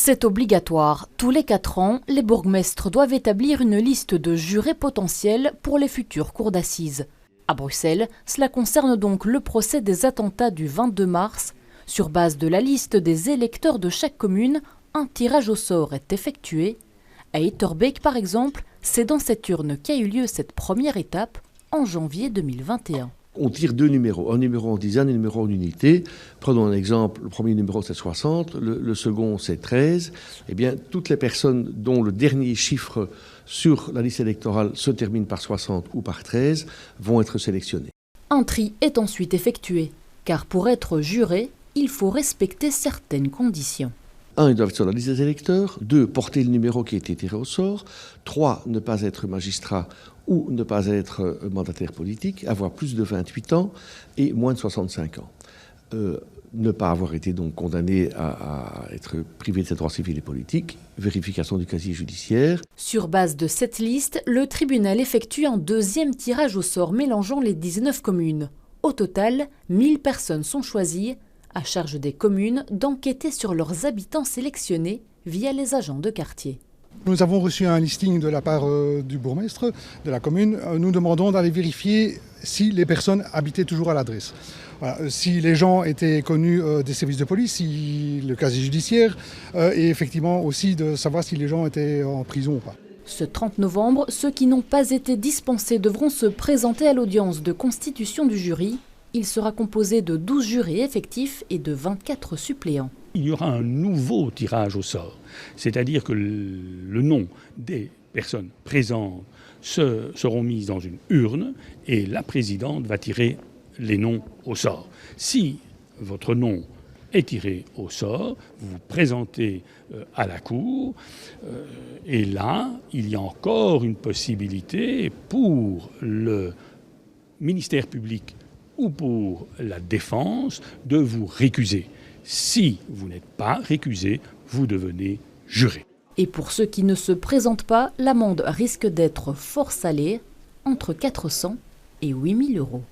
C'est obligatoire. Tous les 4 ans, les bourgmestres doivent établir une liste de jurés potentiels pour les futures cours d'assises. À Bruxelles, cela concerne donc le procès des attentats du 22 mars. Sur base de la liste des électeurs de chaque commune, un tirage au sort est effectué. À Etterbeek, par exemple, c'est dans cette urne qu'a eu lieu cette première étape en janvier 2021. On tire 2 numéros, un numéro en dizaine et un numéro en unité. Prenons un exemple, le premier numéro c'est 60, le second c'est 13. Eh bien, toutes les personnes dont le dernier chiffre sur la liste électorale se termine par 60 ou par 13 vont être sélectionnées. Un tri est ensuite effectué, car pour être juré, il faut respecter certaines conditions. 1, ils doivent être sur la liste des électeurs. 2, porter le numéro qui a été tiré au sort. 3, ne pas être magistrat ou ne pas être mandataire politique, avoir plus de 28 ans et moins de 65 ans. Ne pas avoir été donc condamné à être privé de ses droits civils et politiques, vérification du casier judiciaire. Sur base de cette liste, le tribunal effectue un deuxième tirage au sort mélangeant les 19 communes. Au total, 1000 personnes sont choisies, à charge des communes d'enquêter sur leurs habitants sélectionnés via les agents de quartier. Nous avons reçu un listing de la part du bourgmestre de la commune. Nous demandons d'aller vérifier si les personnes habitaient toujours à l'adresse. Voilà, si les gens étaient connus des services de police, si le casier judiciaire, et effectivement aussi de savoir si les gens étaient en prison ou pas. Ce 30 novembre, ceux qui n'ont pas été dispensés devront se présenter à l'audience de constitution du jury. Il sera composé de 12 jurés effectifs et de 24 suppléants. Il y aura un nouveau tirage au sort, c'est-à-dire que le nom des personnes présentes seront mises dans une urne et la présidente va tirer les noms au sort. Si votre nom est tiré au sort, vous vous présentez à la cour et là, il y a encore une possibilité pour le ministère public ou pour la défense de vous récuser. Si vous n'êtes pas récusé, vous devenez juré. Et pour ceux qui ne se présentent pas, l'amende risque d'être fort salée, entre 400 et 8 000 €.